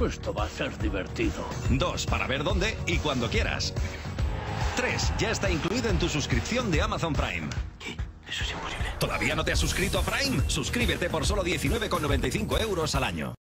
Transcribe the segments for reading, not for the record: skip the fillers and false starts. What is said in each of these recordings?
Esto va a ser divertido. 2, para ver dónde y cuando quieras. 3, ya está incluido en tu suscripción de Amazon Prime. ¿Qué? Eso es imposible. ¿Todavía no te has suscrito a Prime? Suscríbete por solo 19,95 € al año.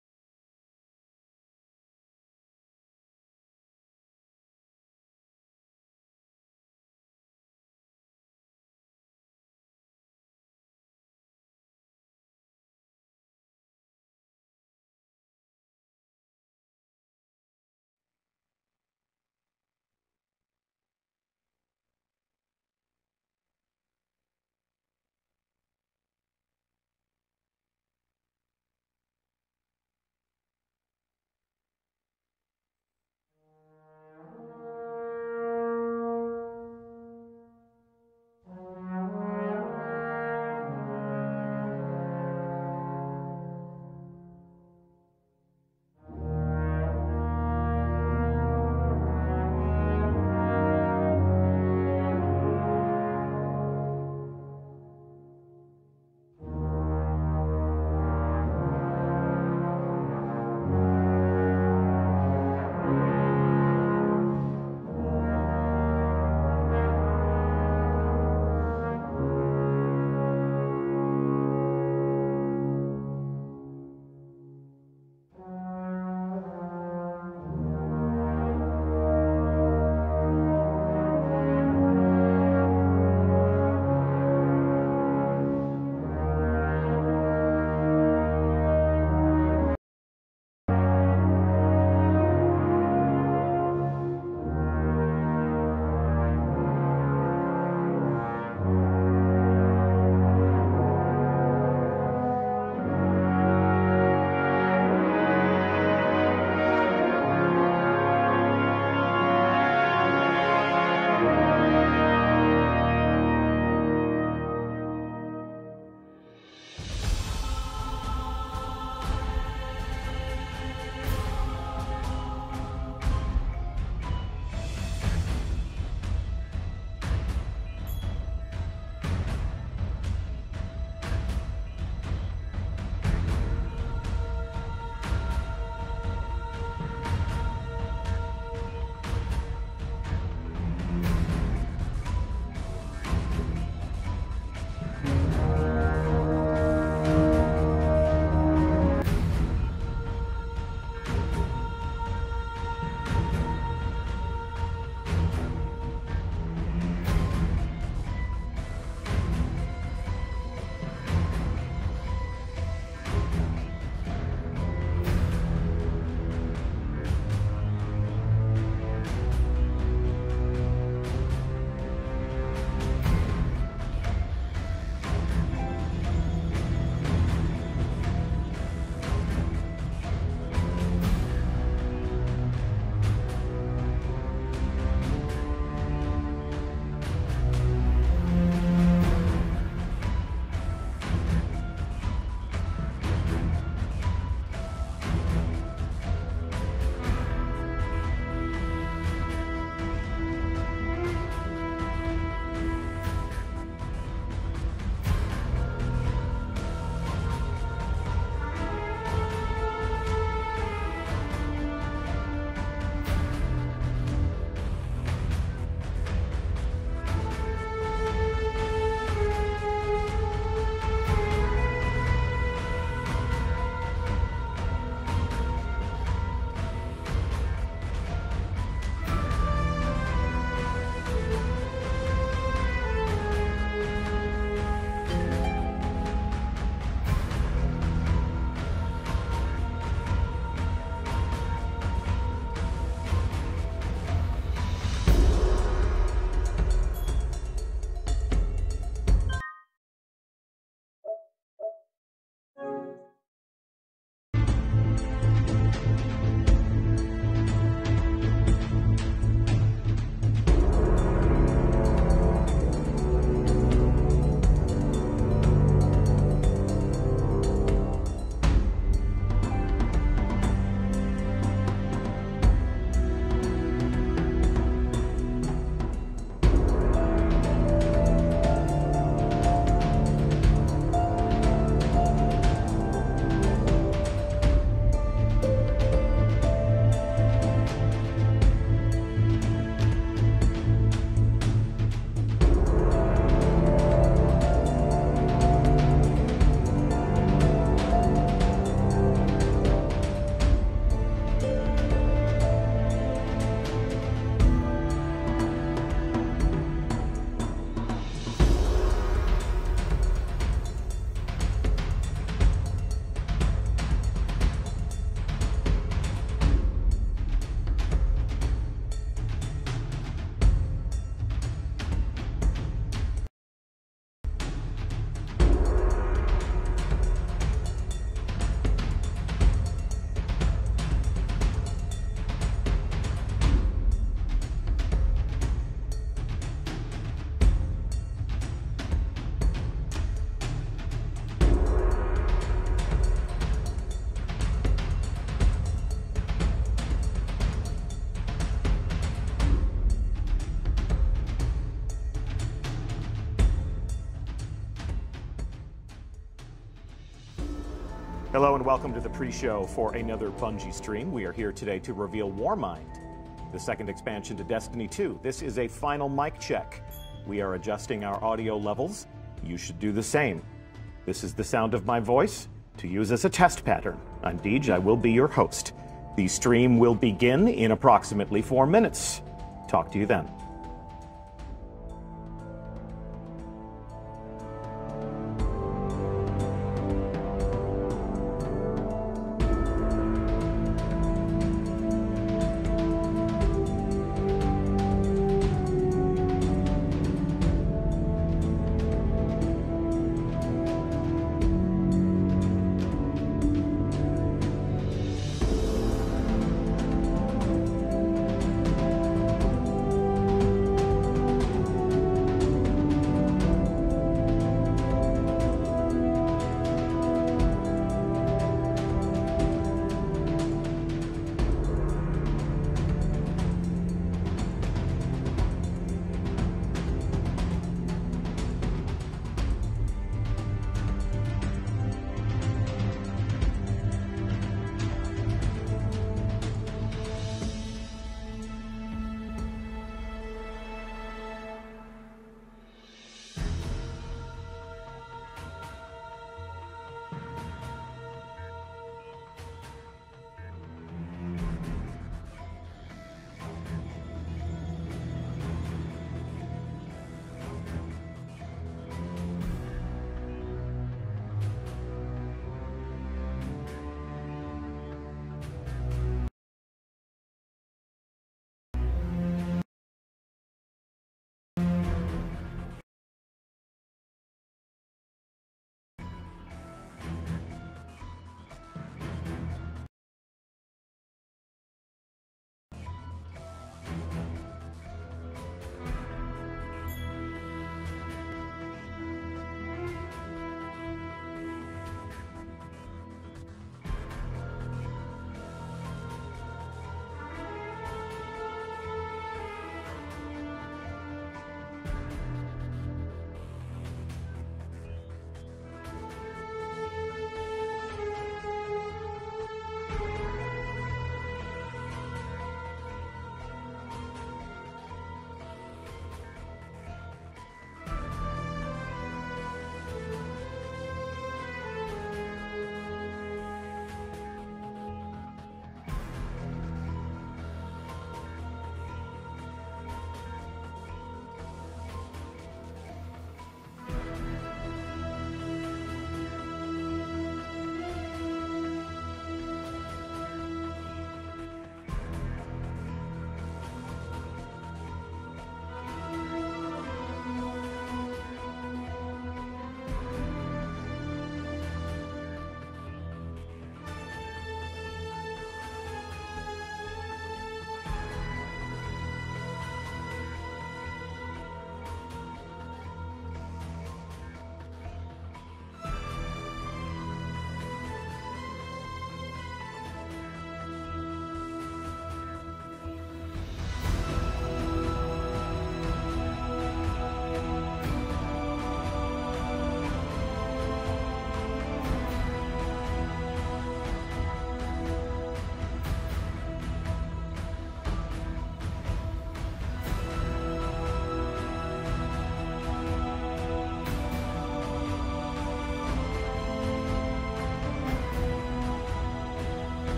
Hello and welcome to the pre-show for another Bungie stream. We are here today to reveal Warmind, the second expansion to Destiny 2. This is a final mic check. We are adjusting our audio levels. You should do the same. This is the sound of my voice to use as a test pattern. I'm Deej, I will be your host. The stream will begin in approximately 4 minutes. Talk to you then.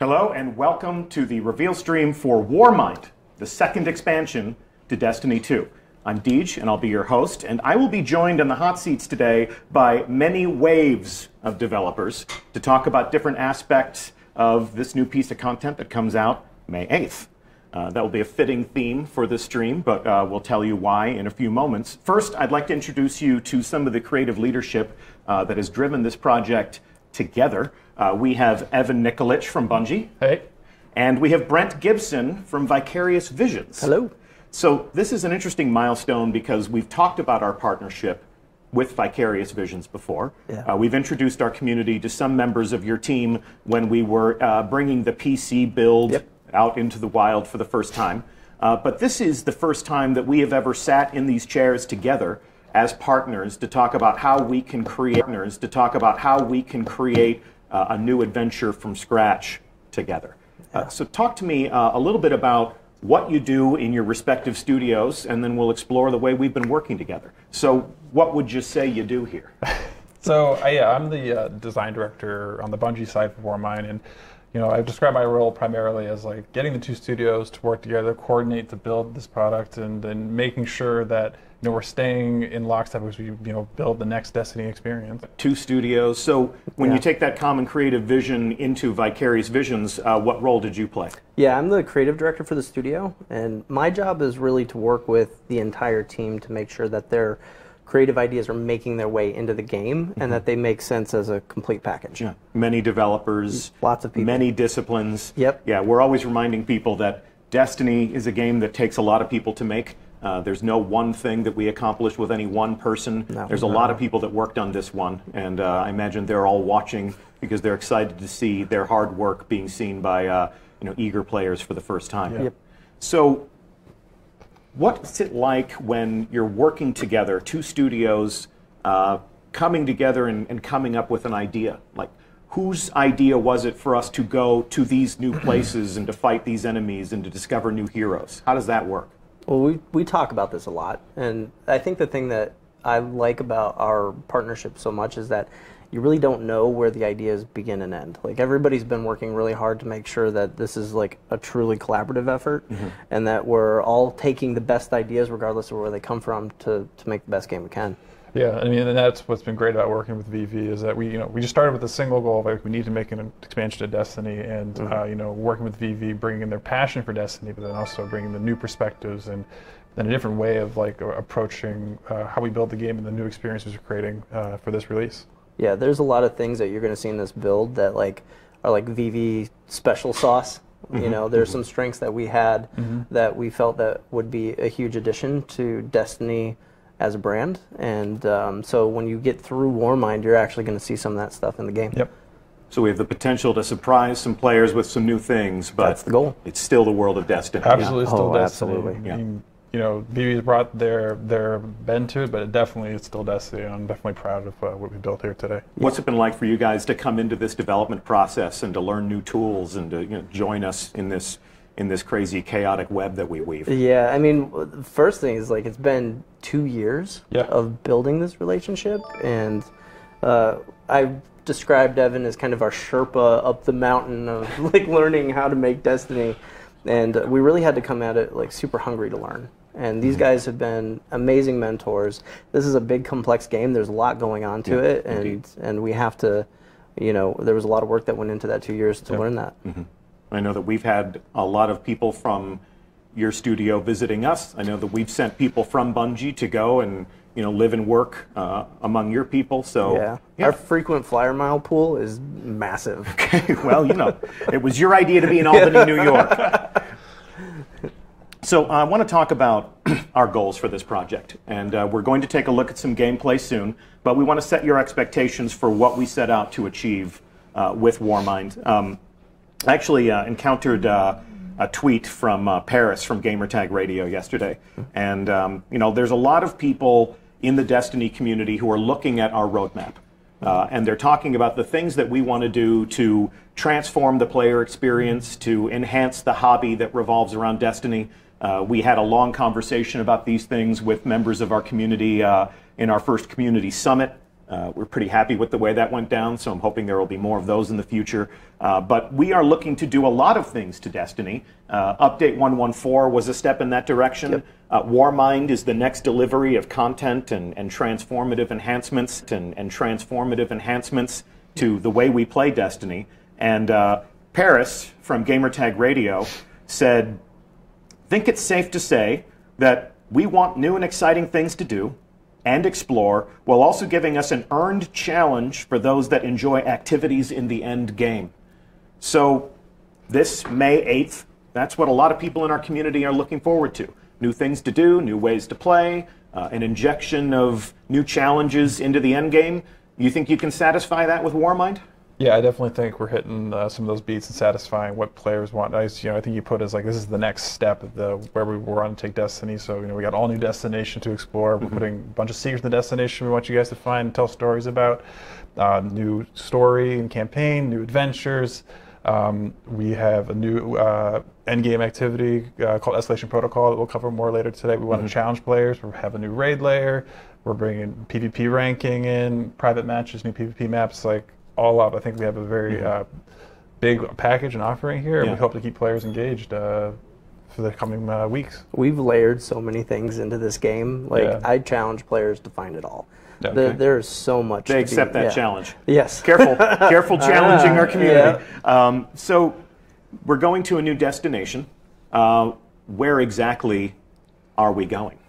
Hello and welcome to the reveal stream for Warmind, the second expansion to Destiny 2. I'm Deej and I'll be your host, and I will be joined in the hot seats today by many waves of developers to talk about different aspects of this new piece of content that comes out May 8th. That will be a fitting theme for this stream, but we'll tell you why in a few moments. First, I'd like to introduce you to some of the creative leadership that has driven this project together. We have Evan Nikolic from Bungie. Hey. And we have Brent Gibson from Vicarious Visions. Hello. So this is an interesting milestone because we've talked about our partnership with Vicarious Visions before. Yeah. We've introduced our community to some members of your team when we were bringing the PC build out into the wild for the first time. But this is the first time that we have ever sat in these chairs together as partners to talk about how we can create a new adventure from scratch together. So talk to me a little bit about what you do in your respective studios, and then we'll explore the way we've been working together. So what would you say you do here? So I'm the design director on the Bungie side for Warmind, and I've described my role primarily as like getting the two studios to work together, coordinate to build this product, and then making sure that we're staying in lockstep as we build the next Destiny experience. Two studios. So when you take that common creative vision into Vicarious Visions, what role did you play? Yeah, I'm the creative director for the studio, and my job is really to work with the entire team to make sure that their creative ideas are making their way into the game and that they make sense as a complete package. Yeah. Many developers, lots of people, many disciplines. Yep. Yeah, we're always reminding people that Destiny is a game that takes a lot of people to make. There's no one thing that we accomplish with any one person. There's a lot of people that worked on this one, and I imagine they're all watching because they're excited to see their hard work being seen by eager players for the first time. Yep. So what's it like when you're working together, two studios coming together and coming up with an idea? Like, whose idea was it for us to go to these new places and to fight these enemies and to discover new heroes? How does that work? Well, we talk about this a lot, and I think the thing that I like about our partnership so much is that you really don't know where the ideas begin and end. Like, everybody's been working really hard to make sure that this is like a truly collaborative effort, and that we're all taking the best ideas, regardless of where they come from, to make the best game we can. Yeah, I mean, and that's what's been great about working with VV is that we just started with a single goal of like we need to make an expansion to Destiny, and working with VV, bringing in their passion for Destiny, but then also bringing the new perspectives and then a different way of like approaching how we build the game and the new experiences we're creating for this release. Yeah, there's a lot of things that you're going to see in this build that are like VV special sauce. There's some strengths that we had that we felt that would be a huge addition to Destiny as a brand, and so when you get through Warmind, you're actually going to see some of that stuff in the game. Yep. So we have the potential to surprise some players with some new things, but that's the goal. It's still the world of Destiny. Absolutely, still Destiny. Absolutely. Yeah. I mean, VV's brought their bend to it, but it's still Destiny, and I'm definitely proud of what we built here today. What's it been like for you guys to come into this development process and to learn new tools and to join us in this crazy chaotic web that we weave? Yeah, I mean, the first thing is like it's been 2 years of building this relationship, and I described Evan as kind of our Sherpa up the mountain of like learning how to make Destiny, and we really had to come at it like super hungry to learn. And these guys have been amazing mentors. This is a big, complex game. There's a lot going on to it, and we have to, there was a lot of work that went into that 2 years to learn that. I know that we've had a lot of people from your studio visiting us. I know that we've sent people from Bungie to go and live and work among your people. So our frequent flyer mile pool is massive. Okay, well, it was your idea to be in Albany, New York. So I want to talk about our goals for this project, and we're going to take a look at some gameplay soon, but we want to set your expectations for what we set out to achieve with Warmind. I actually encountered a tweet from Paris from Gamertag Radio yesterday, and there's a lot of people in the Destiny community who are looking at our roadmap, and they're talking about the things that we want to do to transform the player experience, to enhance the hobby that revolves around Destiny. We had a long conversation about these things with members of our community in our first community summit We're pretty happy with the way that went down, so I'm hoping there will be more of those in the future. But we are looking to do a lot of things to Destiny. Update 1.14 was a step in that direction. Yep. Warmind is the next delivery of content and transformative enhancements and transformative enhancements to the way we play Destiny. And Paris from Gamertag Radio said, "Think it's safe to say that we want new and exciting things to do and explore, while also giving us an earned challenge for those that enjoy activities in the end game." So this May 8th, that's what a lot of people in our community are looking forward to. New things to do, new ways to play, an injection of new challenges into the end game. You think you can satisfy that with Warmind? Yeah, I definitely think we're hitting some of those beats and satisfying what players want. I think you put as like this is the next step of where we want to take Destiny. So we got all new destination to explore. We're putting a bunch of secrets in the destination we want you guys to find and tell stories about. New story and campaign, new adventures. We have a new endgame activity called Escalation Protocol that we'll cover more later today. We want to challenge players. We have a new raid layer. We're bringing PvP ranking in, private matches, new PvP maps, like all up. I think we have a very big package and offering here, and we hope to keep players engaged for the coming weeks. We've layered so many things into this game. Like I challenge players to find it all. Okay. There's so much. They accept that challenge. Yes. Careful challenging our community. So we're going to a new destination. Where exactly are we going?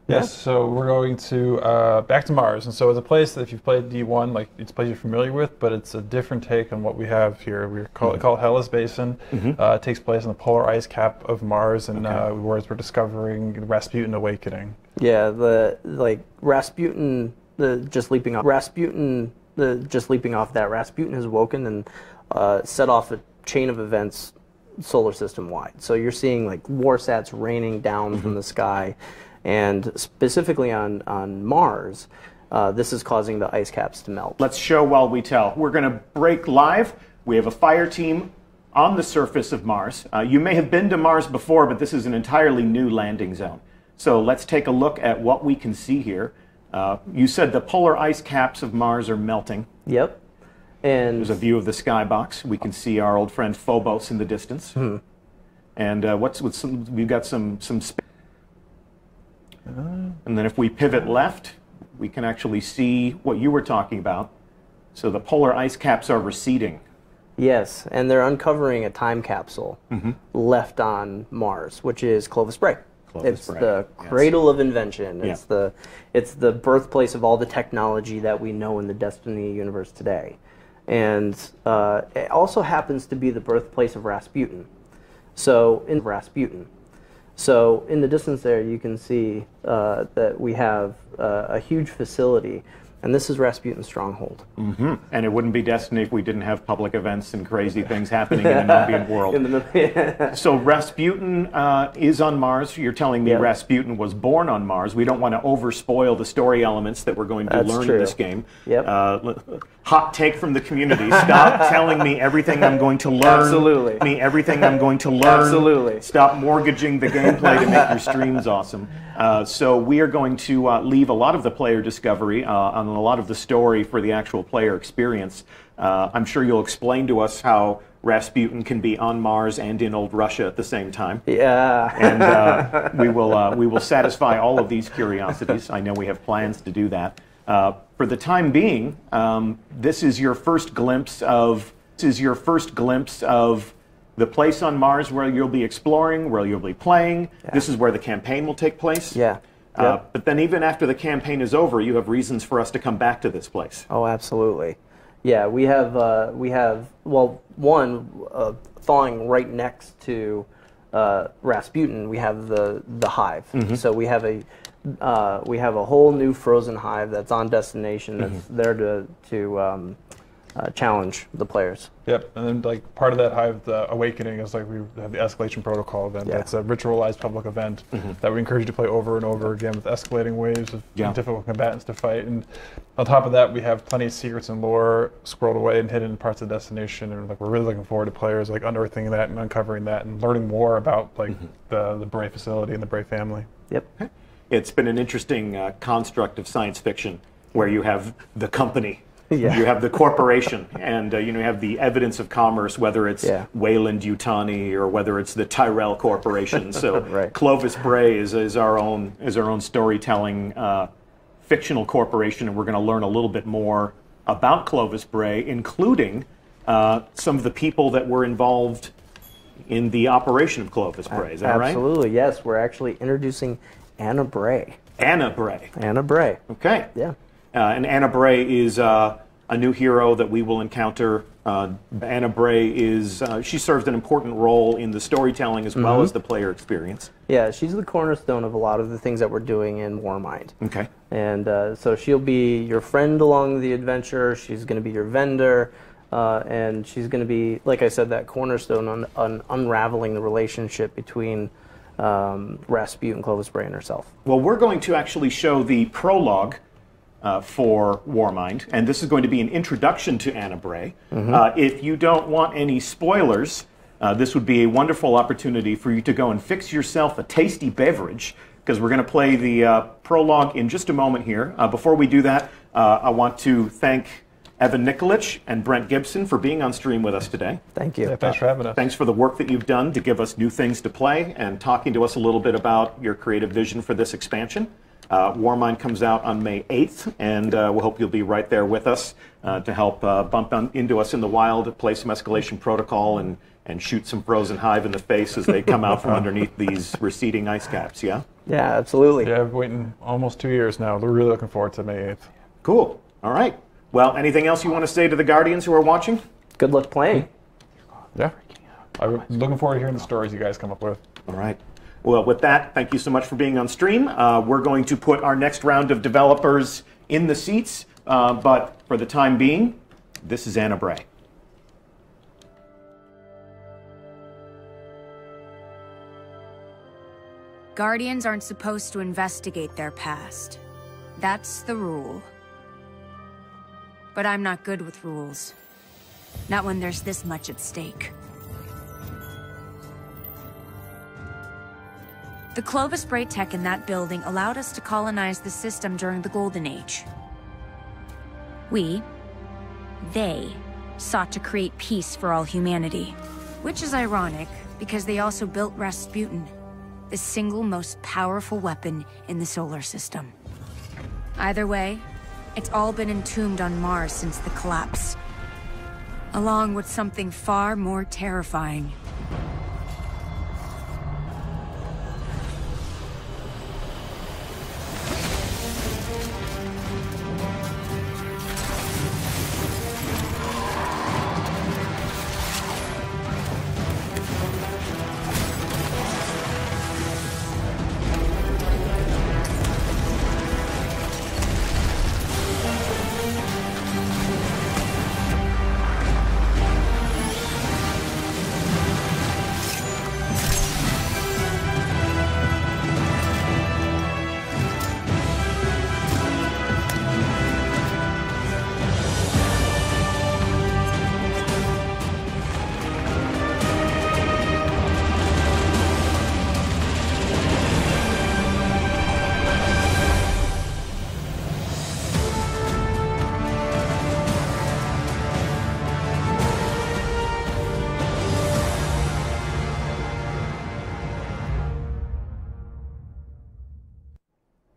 Yes, so we're going to back to Mars, and so it's a place that if you've played D1, like it's a place you're familiar with, but it's a different take on what we have here. We call it Hellas Basin. It takes place in the polar ice cap of Mars, and where we're discovering the Rasputin awakening. Yeah, Rasputin, just leaping off that, Rasputin has woken and set off a chain of events solar system wide. So you're seeing like warsats raining down from the sky. And specifically on Mars, this is causing the ice caps to melt. Let's show while we tell. We're going to break live. We have a fire team on the surface of Mars. You may have been to Mars before, but this is an entirely new landing zone. So let's take a look at what we can see here. You said the polar ice caps of Mars are melting. Yep. And there's a view of the skybox. We can see our old friend Phobos in the distance. And we've got some space. And then if we pivot left, we can actually see what you were talking about. So the polar ice caps are receding. Yes, and they're uncovering a time capsule left on Mars, which is Clovis Bray. It's the cradle of invention. It's the birthplace of all the technology that we know in the Destiny universe today. And it also happens to be the birthplace of Rasputin. So in the distance there, you can see that we have a huge facility, and this is Rasputin's stronghold. And it wouldn't be Destiny if we didn't have public events and crazy things happening in an ambient world. So Rasputin is on Mars. You're telling me Rasputin was born on Mars. We don't want to overspoil the story elements that we're going to learn in this game. Hot take from the community. Stop telling me everything I'm going to learn. Absolutely. Me everything I'm going to learn. Absolutely. Stop mortgaging the gameplay to make your streams awesome. So we are going to leave a lot of the player discovery on a lot of the story for the actual player experience. I'm sure you'll explain to us how Rasputin can be on Mars and in old Russia at the same time. And we will satisfy all of these curiosities. I know we have plans to do that. For the time being, this is your first glimpse of the place on Mars where you'll be exploring, where you'll be playing. This is where the campaign will take place. But then even after the campaign is over, you have reasons for us to come back to this place. Oh, absolutely. Yeah, we have thawing right next to Rasputin, we have the hive. So we have a whole new frozen hive that's on destination that's there to challenge the players. Yep, and then like part of that hive, the awakening, is like we have the escalation protocol event. That's a ritualized public event that we encourage you to play over and over again with escalating waves of difficult combatants to fight. And on top of that, we have plenty of secrets and lore squirreled away and hidden in parts of the destination. And like we're really looking forward to players like unearthing that and uncovering that and learning more about like the Bray facility and the Bray family. Yep. It's been an interesting construct of science fiction where you have the company. Yeah. You have the corporation, and you have the evidence of commerce, whether it's Wayland Yutani or whether it's the Tyrell Corporation. So Right. Clovis Bray is our own storytelling fictional corporation, and we're going to learn a little bit more about Clovis Bray, including some of the people that were involved in the operation of Clovis Bray. Is that right? Absolutely, yes. We're actually introducing Anna Bray. Anna Bray. Anna Bray. Okay. Yeah. And Anna Bray is a new hero that we will encounter. Anna Bray is, she serves an important role in the storytelling as well as the player experience. Yeah, she's the cornerstone of a lot of the things that we're doing in Warmind. Okay. And so she'll be your friend along the adventure. She's going to be your vendor. And she's going to be, like I said, that cornerstone on unraveling the relationship between Rasputin, Clovis Bray, and herself. Well, we're going to actually show the prologue for Warmind, and this is going to be an introduction to Anna Bray. If you don't want any spoilers, this would be a wonderful opportunity for you to go and fix yourself a tasty beverage, because we're going to play the prologue in just a moment here. Before we do that, I want to thank Evan Nikolic and Brent Gibson for being on stream with us today. Thank you. Yeah, thanks for having us. Thanks for the work that you've done to give us new things to play and talking to us a little bit about your creative vision for this expansion. Warmind comes out on May 8th, and we hope you'll be right there with us to help bump into us in the wild, play some escalation protocol, and shoot some frozen hive in the face as they come out from underneath these receding ice caps, yeah? Yeah, absolutely. Yeah, I've been waiting almost 2 years now. We're really looking forward to May 8th. Cool. All right. Well, anything else you want to say to the Guardians who are watching? Good luck playing. Yeah. I'm looking forward to hearing the stories you guys come up with. All right. Well, with that, thank you so much for being on stream. We're going to put our next round of developers in the seats, but for the time being, this is Anna Bray. Guardians aren't supposed to investigate their past. That's the rule. But I'm not good with rules. Not when there's this much at stake. The Clovis Bray tech in that building allowed us to colonize the system during the Golden Age. They, sought to create peace for all humanity. Which is ironic, because they also built Rasputin, the single most powerful weapon in the solar system. Either way, it's all been entombed on Mars since the collapse. Along with something far more terrifying.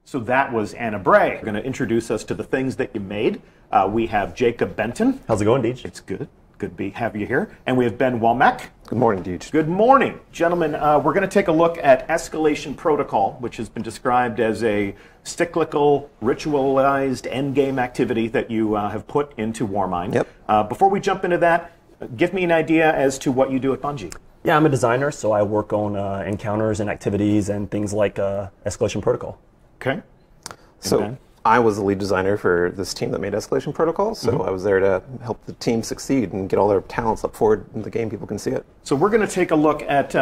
So that was Anna Bray. You're going to introduce us to the things that you made. We have Jacob Benton. How's it going, Deej? It's good. Good to have you here. And we have Ben Womack. Good morning, Deej. Good morning. Gentlemen, we're going to take a look at Escalation Protocol, which has been described as a cyclical, ritualized endgame activity that you have put into Warmind. Yep. Before we jump into that, give me an idea as to what you do at Bungie. Yeah, I'm a designer, so I work on encounters and activities and things like Escalation Protocol. Okay. So I was the lead designer for this team that made Escalation Protocol, so I was there to help the team succeed and get all their talents up forward in the game. People can see it. So we're going to take a look at,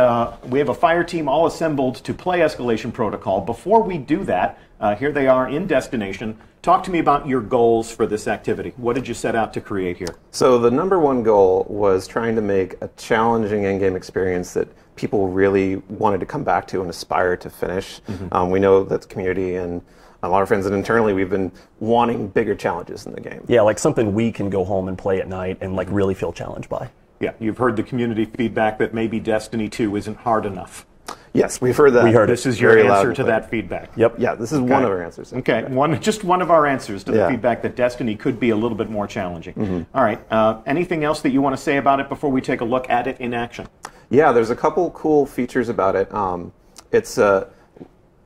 we have a fire team all assembled to play Escalation Protocol. Before we do that, here they are in destination. Talk to me about your goals for this activity. What did you set out to create here? So the number one goal was trying to make a challenging endgame experience that people really wanted to come back to and aspire to finish. We know that the community and a lot of friends, and internally we've been wanting bigger challenges in the game. Yeah, like something we can go home and play at night and like really feel challenged by. Yeah, you've heard the community feedback that maybe Destiny 2 isn't hard enough. Yes, we've heard that. We heard this is your answer to that feedback. Yep. Yeah, this is one of our answers. Okay, just one of our answers to the feedback that Destiny could be a little bit more challenging. All right, anything else that you want to say about it before we take a look at it in action? Yeah, there's a couple cool features about it. It's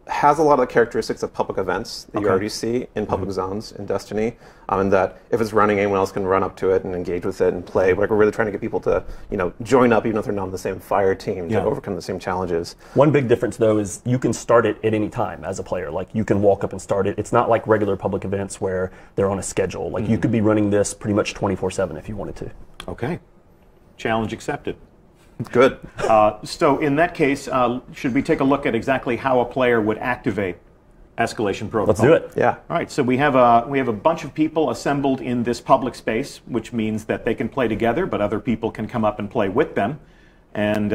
has a lot of the characteristics of public events that you already see in public zones in Destiny, and that if it's running, anyone else can run up to it and engage with it and play. Like, we're really trying to get people to, join up, even if they're not on the same fire team, to overcome the same challenges. One big difference, though, is you can start it at any time as a player. Like, you can walk up and start it. It's not like regular public events where they're on a schedule. Like, you could be running this pretty much 24/7 if you wanted to. Okay. Challenge accepted. Good. So in that case, should we take a look at exactly how a player would activate escalation protocol? Let's do it. Yeah. All right. So we have a bunch of people assembled in this public space, which means that they can play together, but other people can come up and play with them. And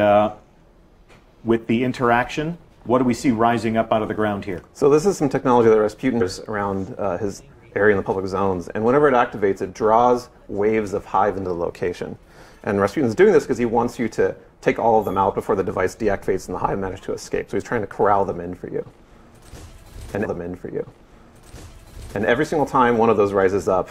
with the interaction, what do we see rising up out of the ground here? So this is some technology that Rasputin has around his area in the public zones, and whenever it activates, it draws waves of hive into the location. And Rasputin's doing this because he wants you to take all of them out before the device deactivates and the hive manage to escape. So he's trying to corral them in for you. And every single time one of those rises up,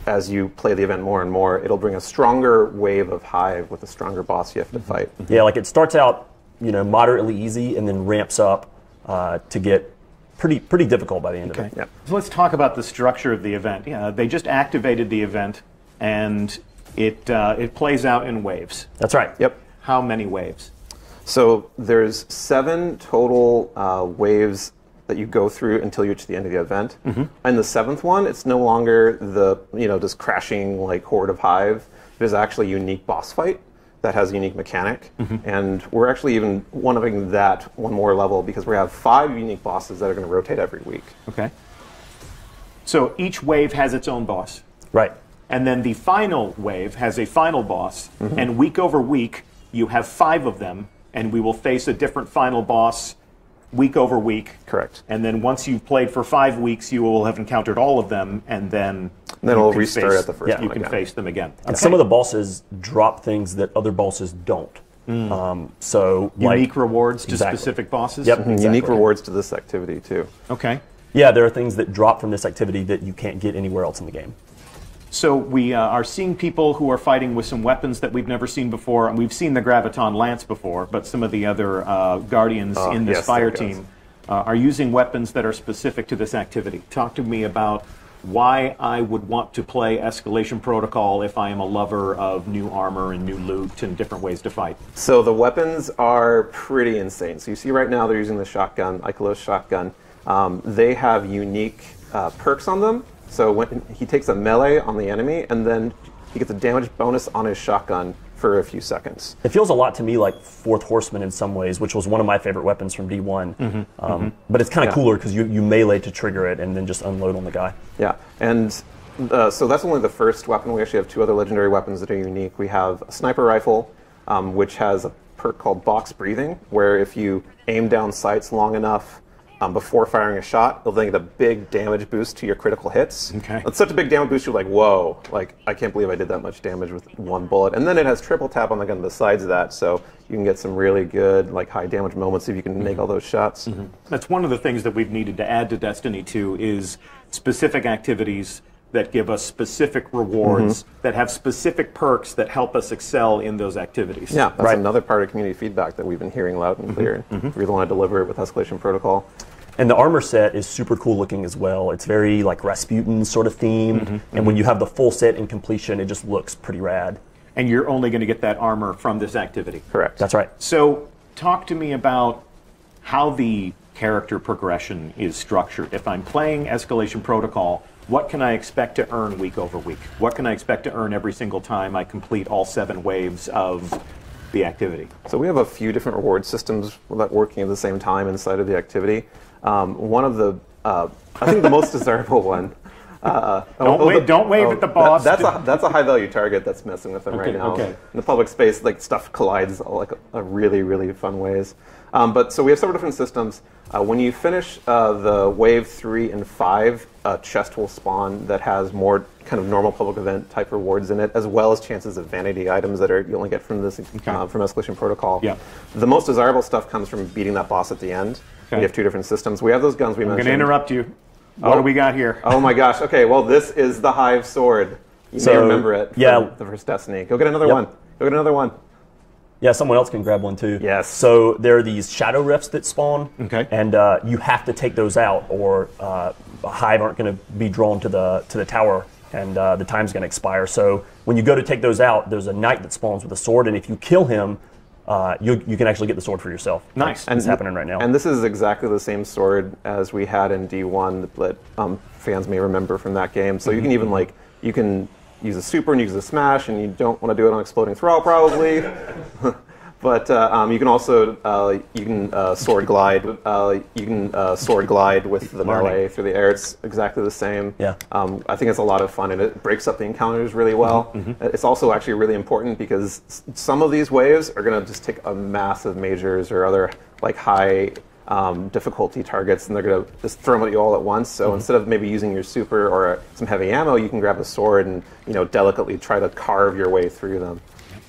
as you play the event more and more, it'll bring a stronger wave of hive with a stronger boss you have to fight. Yeah, like it starts out, moderately easy and then ramps up to get pretty difficult by the end of it. Yeah. So let's talk about the structure of the event. They just activated the event, and it plays out in waves. That's right. Yep. How many waves? So there's 7 total waves that you go through until you reach the end of the event. And the 7th one, it's no longer the just crashing like horde of hive. It is actually a unique boss fight that has a unique mechanic. And we're actually even one-upping that one more level because we have 5 unique bosses that are going to rotate every week. Okay. So each wave has its own boss. Right. And then the final wave has a final boss, and week over week, you have 5 of them, and we will face a different final boss week over week. Correct. And then once you've played for 5 weeks, you will have encountered all of them, and then it'll restart at the first one. You can face them again. And some of the bosses drop things that other bosses don't. So unique rewards to specific bosses? Yep, exactly. Unique rewards to this activity, too. Okay. Yeah, there are things that drop from this activity that you can't get anywhere else in the game. So we are seeing people who are fighting with some weapons that we've never seen before, and we've seen the Graviton Lance before, but some of the other Guardians in this fire team are using weapons that are specific to this activity. Talk to me about why I would want to play Escalation Protocol if I am a lover of new armor and new loot and different ways to fight. So the weapons are pretty insane. So you see right now they're using the shotgun, Ikelos shotgun. They have unique perks on them. So when he takes a melee on the enemy, and then he gets a damage bonus on his shotgun for a few seconds. It feels a lot to me like Fourth Horseman in some ways, which was one of my favorite weapons from D1. But it's kind of cooler because you melee to trigger it and then just unload on the guy. Yeah, and so that's only the first weapon. We actually have 2 other legendary weapons that are unique. We have a sniper rifle, which has a perk called box breathing, where if you aim down sights long enough before firing a shot, it'll then get a big damage boost to your critical hits. Okay. It's such a big damage boost, you're like, whoa, like, I can't believe I did that much damage with 1 bullet. And then it has triple tap on the gun besides that, so you can get some really good, like, high damage moments if you can make all those shots. That's one of the things that we've needed to add to Destiny 2 is specific activities that give us specific rewards, that have specific perks that help us excel in those activities. Yeah, that's another part of community feedback that we've been hearing loud and clear. We really want to deliver it with Escalation Protocol. And the armor set is super cool looking as well. It's very like Rasputin sort of themed. And when you have the full set in completion, it just looks pretty rad. And you're only going to get that armor from this activity. Correct. That's right. So talk to me about how the character progression is structured. If I'm playing Escalation Protocol, what can I expect to earn week over week? What can I expect to earn every single time I complete all 7 waves of the activity? So we have a few different reward systems that working at the same time inside of the activity. One of the, I think the most desirable one Don't wave at the boss. That's a high value target that's messing with them right now. Okay. In the public space, like stuff collides like a really fun ways. But so we have several different systems. When you finish the wave 3 and 5, a chest will spawn that has more kind of normal public event type rewards in it, as well as chances of vanity items that you only get from this from Escalation Protocol. Yeah. The most desirable stuff comes from beating that boss at the end. Okay. We have 2 different systems. We have those guns we mentioned. I'm going to interrupt you. What do we got here? Oh my gosh. Okay, well this is the Hive Sword. You may remember it from the first Destiny. Go get another one. Go get another one. Yeah, someone else can grab one too. Yes. So there are these shadow rifts that spawn, and you have to take those out, or Hive aren't going to be drawn to the tower, and the time's going to expire. So when you go to take those out, there's a knight that spawns with a sword, and if you kill him, you can actually get the sword for yourself. Nice. It's happening right now. And this is exactly the same sword as we had in D1 that fans may remember from that game. So you can even you can use a super and use a smash, and you don't want to do it on exploding thrall probably. But you can also sword glide. You can sword glide with the melee through the air. It's exactly the same. Yeah. I think it's a lot of fun, and it breaks up the encounters really well. It's also actually really important because some of these waves are going to just take a massive majors or other high difficulty targets, and they're going to just throw them at you all at once. So instead of maybe using your super or some heavy ammo, you can grab a sword and delicately try to carve your way through them.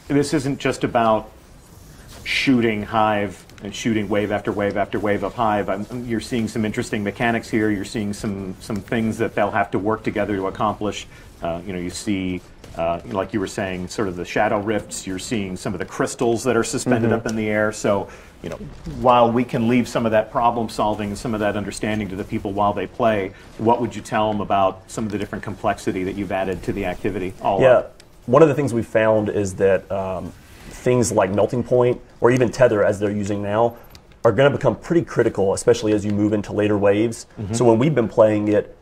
This isn't just about shooting Hive and shooting wave after wave after wave of Hive. You're seeing some interesting mechanics here. You're seeing some things that they'll have to work together to accomplish. You see, like you were saying, sort of the shadow rifts. You're seeing some of the crystals that are suspended up in the air. So, while we can leave some of that problem solving and some of that understanding to the people while they play, what would you tell them about some of the different complexity that you've added to the activity? One of the things we've found is that things like melting point or even tether, as they're using now, are going to become pretty critical, especially as you move into later waves. So when we've been playing it,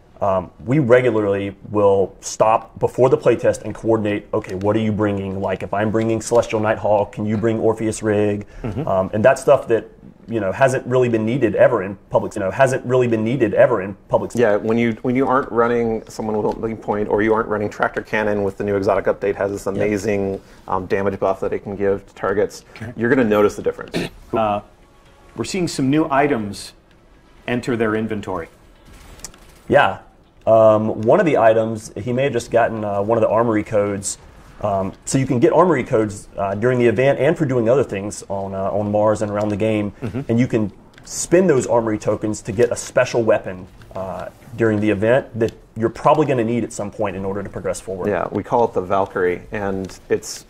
we regularly will stop before the playtest and coordinate, okay, what are you bringing? Like if I'm bringing Celestial Nighthawk, can you bring Orpheus Rig? And that's stuff that hasn't really been needed ever in public. Yeah, when you aren't running someone with a melting point, or you aren't running Tractor Cannon with the new exotic update, has this amazing damage buff that it can give to targets. You're going to notice the difference. We're seeing some new items enter their inventory. Yeah. One of the items, he may have just gotten one of the armory codes. So you can get armory codes during the event and for doing other things on Mars and around the game. And you can spend those armory tokens to get a special weapon during the event that you're probably going to need at some point in order to progress forward. Yeah, we call it the Valkyrie, and it's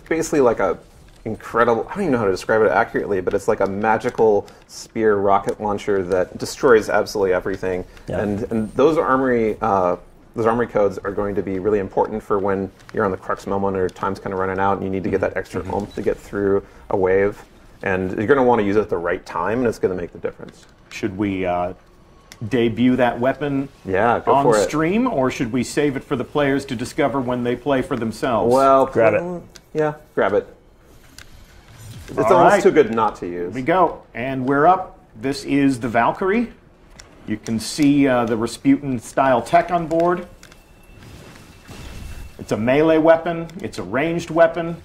basically like a incredible, I don't even know how to describe it accurately, but it's like a magical spear rocket launcher that destroys absolutely everything. And those armory codes are going to be really important for when you're on the crux moment or time's kind of running out and you need to get that extra oomph to get through a wave. And you're going to want to use it at the right time, and it's going to make the difference. Should we debut that weapon on stream, or should we save it for the players to discover when they play for themselves? Well, grab it. Yeah, grab it. It's almost too good not to use. Here we go. And we're up. This is the Valkyrie. You can see the Rasputin-style tech on board. It's a melee weapon. It's a ranged weapon.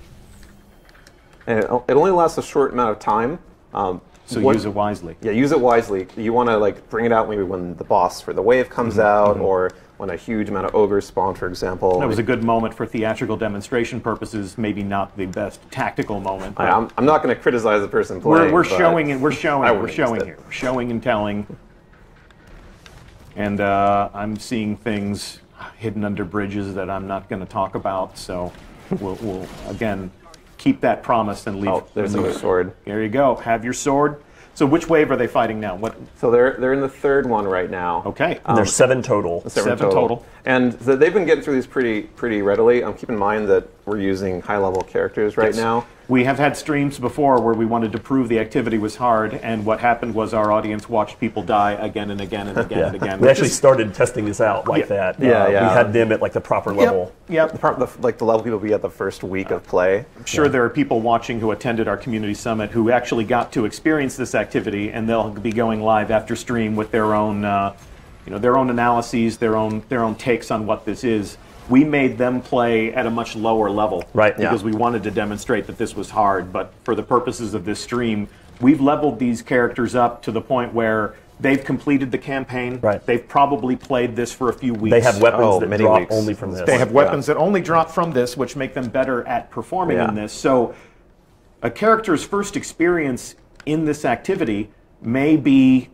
And it only lasts a short amount of time. So use it wisely. Yeah, use it wisely. You want to bring it out maybe when the boss for the wave comes out, or when a huge amount of ogres spawn, for example. That was a good moment for theatrical demonstration purposes. Maybe not the best tactical moment. I'm not going to criticize the person playing. We're showing it. We're showing here. We're showing and telling. And I'm seeing things hidden under bridges that I'm not going to talk about. So we'll again keep that promise and leave. Oh, there's your sword. There you go. Have your sword. So which wave are they fighting now? So they're in the third one right now. Okay. There's 7 total. Seven total. And they've been getting through these pretty readily. Keep in mind that we're using high-level characters right now. We have had streams before where we wanted to prove the activity was hard, and what happened was our audience watched people die again and again and again and again. We actually started testing this out that. We had them at the proper level. Yep. The level people be at the first week of play. I'm sure there are people watching who attended our community summit who actually got to experience this activity, and they'll be going live after stream with their own their own analyses, their own takes on what this is. We made them play at a much lower level, because we wanted to demonstrate that this was hard. But for the purposes of this stream, we've leveled these characters up to the point where they've completed the campaign. They've probably played this for a few weeks. They have weapons that drop only from this. They have weapons that only drop from this, which make them better at performing in this. So a character's first experience in this activity may be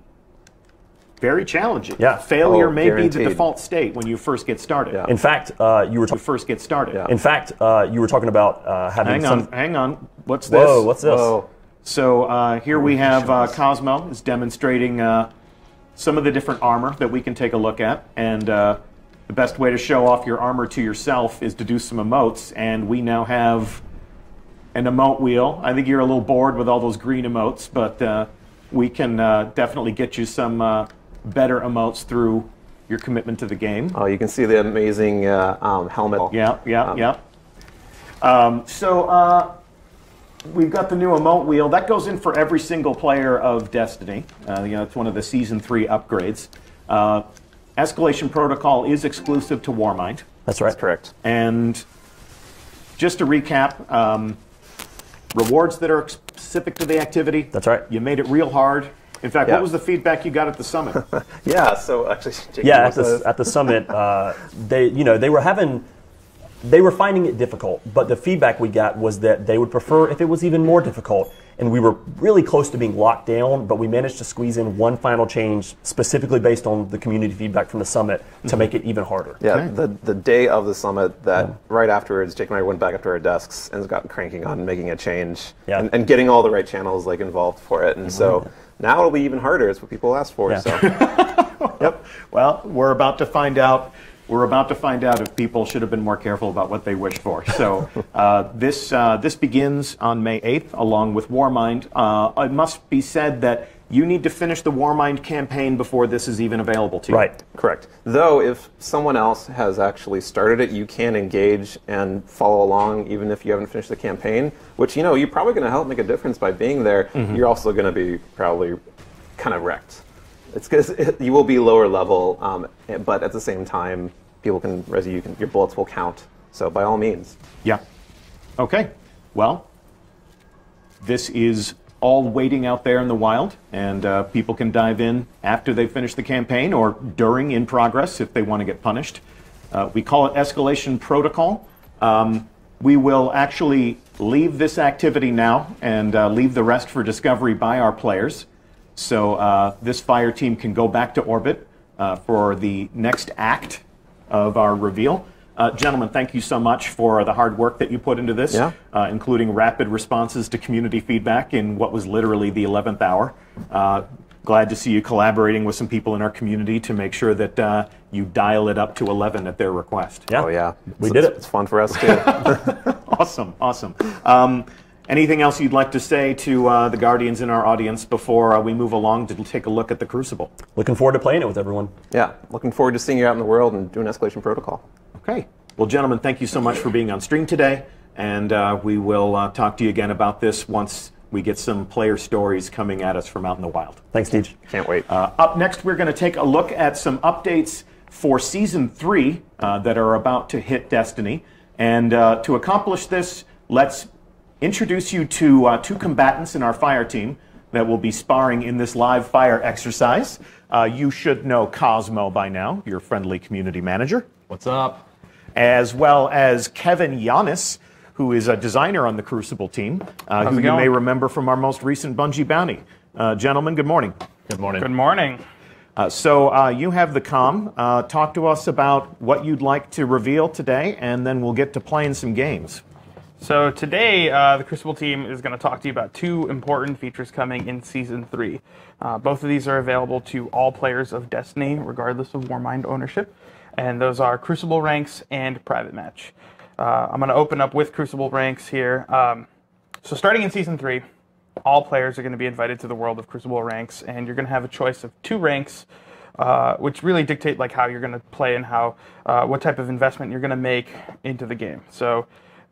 very challenging. Failure may be the default state when you first get started. In fact, you were talking about having Hang on. What's this? Whoa, what's this? Whoa. So here we have Cosmo is demonstrating some of the different armor that we can take a look at. And the best way to show off your armor to yourself is to do some emotes. And we now have an emote wheel. I think you're a little bored with all those green emotes, but we can definitely get you some better emotes through your commitment to the game. Oh, you can see the amazing helmet. We've got the new emote wheel. That goes in for every single player of Destiny. It's one of the Season 3 upgrades. Escalation Protocol is exclusive to Warmind. That's right. That's correct. And just to recap, rewards that are specific to the activity. That's right. You made it real hard. In fact, what was the feedback you got at the summit? So actually, at the summit, they were finding it difficult, but the feedback we got was that they would prefer if it was even more difficult. And we were really close to being locked down, but we managed to squeeze in one final change specifically based on the community feedback from the summit to make it even harder. The day of the summit, right afterwards, Jake and I went back up to our desks and got cranking on making a change and getting all the right channels involved for it. And so now it'll be even harder. It's what people asked for. So. Well, we're about to find out. We're about to find out if people should have been more careful about what they wish for. So this begins on May 8th, along with Warmind. It must be said that you need to finish the Warmind campaign before this is even available to you. Right, correct. Though if someone else has actually started it, you can engage and follow along even if you haven't finished the campaign, which, you're probably going to help make a difference by being there. You're also going to be probably kind of wrecked. It's because you will be lower level, but at the same time, people can res you. Your bullets will count. So by all means. Yeah. Okay. Well, this is all waiting out there in the wild, and people can dive in after they finish the campaign or during in progress if they want to get punished. We call it Escalation Protocol. We will actually leave this activity now and leave the rest for discovery by our players. So this fire team can go back to orbit for the next act of our reveal. Gentlemen, thank you so much for the hard work that you put into this, including rapid responses to community feedback in what was literally the 11th hour. Glad to see you collaborating with some people in our community to make sure that you dial it up to 11 at their request. Oh, yeah. We did it. It's fun for us, too. Awesome. Anything else you'd like to say to the Guardians in our audience before we move along to take a look at the Crucible? Looking forward to playing it with everyone. Yeah, looking forward to seeing you out in the world and doing Escalation Protocol. Okay. Well, gentlemen, thank you so much for being on stream today, and we will talk to you again about this once we get some player stories coming at us from out in the wild. Thanks, Deej. Can't wait. Up next, we're going to take a look at some updates for Season 3 that are about to hit Destiny. And to accomplish this, let's introduce you to two combatants in our fire team that will be sparring in this live fire exercise. You should know Cosmo by now, your friendly community manager. What's up? As well as Kevin Yanis, who is a designer on the Crucible team, who you may remember from our most recent Bungie bounty. Gentlemen, good morning. Good morning. Good morning. So you have the comm. Talk to us about what you'd like to reveal today, and then we'll get to playing some games. So today, the Crucible team is going to talk to you about two important features coming in Season 3. Both of these are available to all players of Destiny, regardless of Warmind ownership, and those are Crucible Ranks and Private Match. I'm going to open up with Crucible Ranks here. So starting in Season 3, all players are going to be invited to the world of Crucible Ranks, and you're going to have a choice of 2 ranks, which really dictate how you're going to play and what type of investment you're going to make into the game. So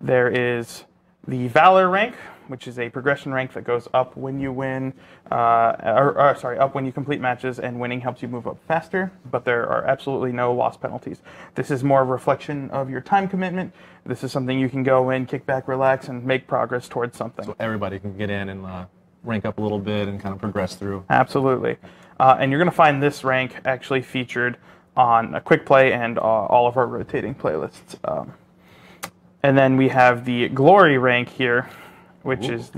there is the Valor rank, which is a progression rank that goes up when you win, up when you complete matches, and winning helps you move up faster, but there are absolutely no loss penalties. This is more a reflection of your time commitment. This is something you can go in, kick back, relax, and make progress towards something. So everybody can get in and rank up a little bit and kind of progress through. Absolutely. And you're going to find this rank actually featured on a quick play and all of our rotating playlists. And then we have the Glory rank here, which is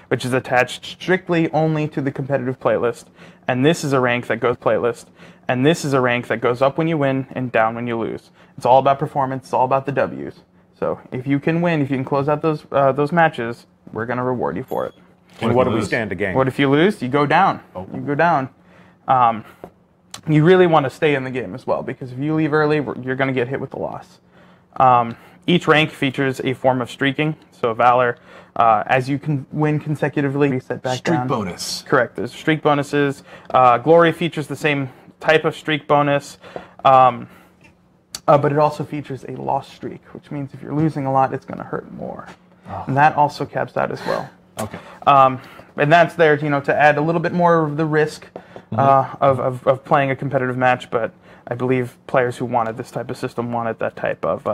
which is attached strictly only to the competitive playlist. And this is a rank that goes playlist. And this is a rank that goes up when you win and down when you lose. It's all about performance. It's all about the W's. So if you can win, if you can close out those matches, we're going to reward you for it. And what do we stand to gain? What if you lose? You go down. You go down. You really want to stay in the game as well, because if you leave early, you're going to get hit with the loss. Each rank features a form of streaking. So Valor, as you can win consecutively, reset back down. Streak bonus. Correct. There's streak bonuses. Glory features the same type of streak bonus, but it also features a loss streak, which means if you're losing a lot, it's going to hurt more. And that also caps out as well. Okay. And that's there, to add a little bit more of the risk of playing a competitive match, but I believe players who wanted this type of system wanted that type of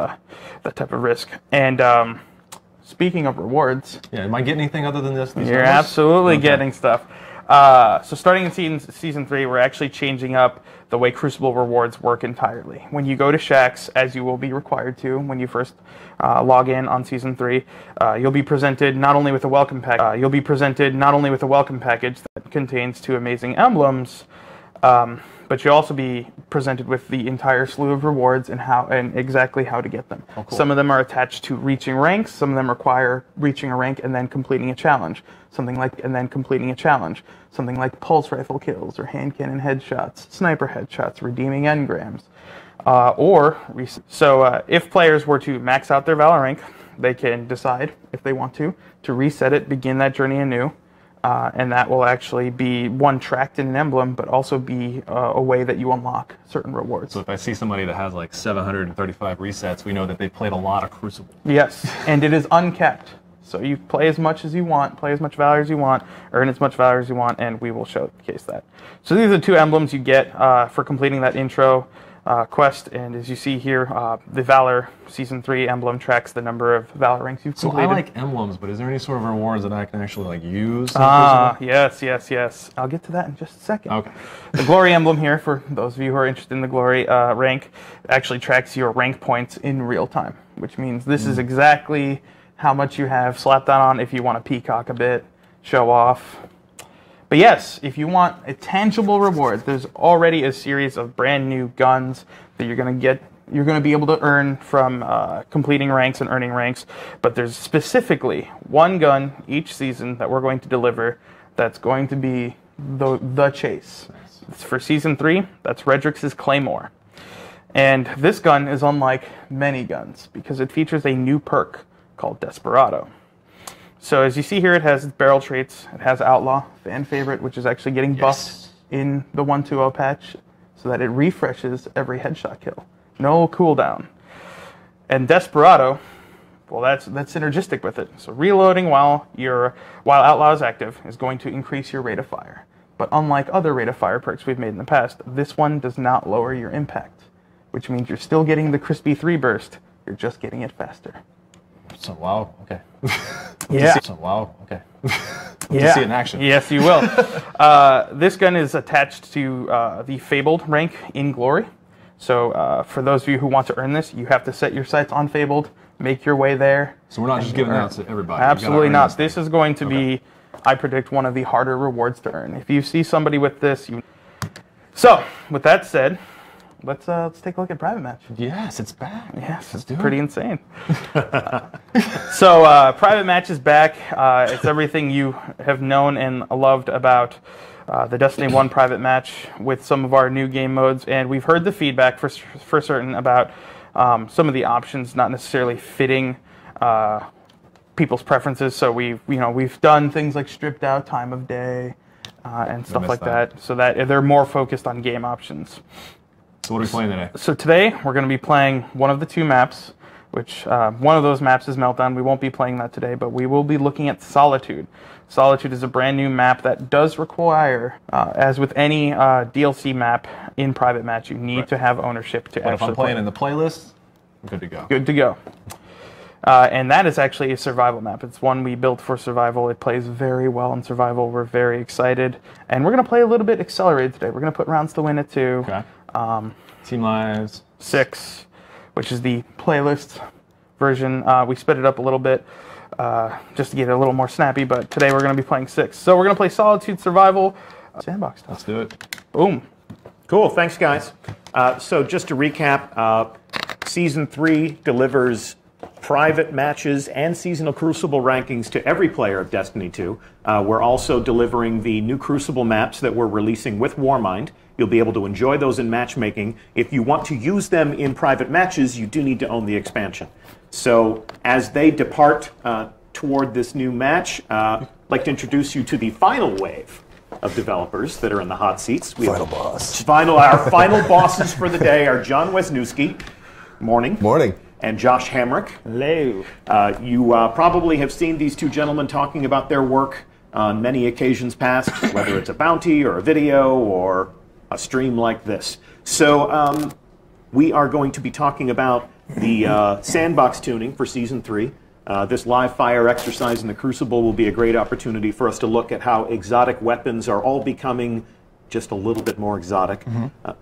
risk. And speaking of rewards, am I getting anything other than this? You're absolutely getting stuff. So starting in season 3, we're actually changing up the way Crucible rewards work entirely. When you go to Shacks, as you will be required to when you first log in on season 3, you'll be presented not only with a welcome pack. Package that contains 2 amazing emblems, but you'll also be presented with the entire slew of rewards and exactly how to get them. Oh, cool. Some of them are attached to reaching ranks. Some of them require reaching a rank and then completing a challenge. Something like pulse rifle kills or hand cannon headshots, sniper headshots, redeeming engrams. If players were to max out their Valor rank, they can decide, if they want to reset it, begin that journey anew. And that will actually be one tracked in an emblem, but also be a way that you unlock certain rewards. So if I see somebody that has like 735 resets, we know that they played a lot of Crucible. Yes, and it is uncapped. So you play as much as you want, play as much Valor as you want, earn as much Valor as you want, and we will showcase that. So these are the 2 emblems you get for completing that intro quest, and as you see here, the Valor Season 3 emblem tracks the number of Valor ranks you've completed. So I like emblems, but is there any sort of rewards that I can actually use? Yes. I'll get to that in just a second. Okay. The Glory emblem here, for those of you who are interested in the Glory rank, actually tracks your rank points in real time, which means this is exactly how much you have slapped on if you want to peacock a bit, show off. But yes, if you want a tangible reward, there's already a series of brand new guns that you're going to be able to earn from completing ranks and earning ranks. But there's specifically one gun each season that we're going to deliver that's going to be the chase. It's for Season 3, that's Redrix's Claymore. And this gun is unlike many guns because it features a new perk called Desperado. So as you see here, it has barrel traits. It has Outlaw, fan favorite, which is actually getting buffed in the 1.2.0 patch so that it refreshes every headshot kill. No cooldown. And Desperado, well, that's synergistic with it. So reloading while Outlaw is active is going to increase your rate of fire. But unlike other rate of fire perks we've made in the past, this one does not lower your impact, which means you're still getting the crispy 3 burst. You're just getting it faster. So wow, okay. Yeah. So wow, okay. Yeah. See it in action. Yes, you will. This gun is attached to the Fabled rank in Glory. So for those of you who want to earn this, you have to set your sights on Fabled, make your way there. So we're not just giving that to everybody. Absolutely not. This is going to be, I predict, one of the harder rewards to earn. If you see somebody with this, So with that said, let's take a look at Private Match. Yes, it's back. Yes, it's pretty insane. So Private Match is back. It's everything you have known and loved about the Destiny 1 Private Match with some of our new game modes, and we've heard the feedback for certain about some of the options not necessarily fitting people's preferences. So we've done things like stripped out time of day and stuff like that, so that they're more focused on game options. So what are we playing today? So today we're going to be playing one of the 2 maps which one of those maps is Meltdown. We won't be playing that today, but we will be looking at Solitude. Solitude is a brand new map that does require, as with any DLC map in private match, you need to have ownership to actually But if I'm playing in the playlist, I'm good to go. Good to go. And that is actually a survival map. It's one we built for survival. It plays very well in survival. We're very excited. And we're going to play a little bit accelerated today. We're going to put rounds to win it too. Okay. Team lives. 6, which is the playlist version. We sped it up a little bit just to get it a little more snappy, but today we're going to be playing 6. So we're going to play Solitude Survival Sandbox stuff. Let's do it. Boom. Cool, thanks guys. So just to recap, Season 3 delivers private matches and seasonal Crucible rankings to every player of Destiny 2. We're also delivering the new Crucible maps that we're releasing with Warmind. You'll be able to enjoy those in matchmaking. If you want to use them in private matches, you do need to own the expansion. So as they depart toward this new match, I'd like to introduce you to the final wave of developers that are in the hot seats. Final boss. Our final bosses for the day are John Wesniewski. Morning. Morning. And Josh Hamrick. Hello. You probably have seen these two gentlemen talking about their work on many occasions past, whether it's a bounty or a video or a stream like this. So we are going to be talking about the sandbox tuning for Season 3. This live fire exercise in the Crucible will be a great opportunity for us to look at how exotic weapons are all becoming just a little bit more exotic.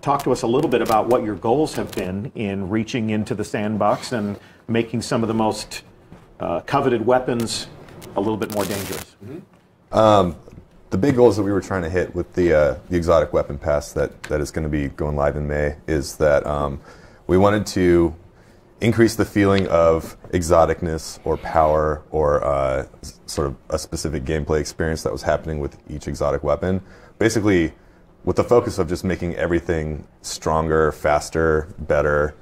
Talk to us a little bit about what your goals have been in reaching into the sandbox and making some of the most coveted weapons a little bit more dangerous. The big goals that we were trying to hit with the exotic weapon pass that is going to be going live in May is that we wanted to increase the feeling of exoticness or power or sort of a specific gameplay experience that was happening with each exotic weapon. Basically, with the focus of just making everything stronger, faster, better,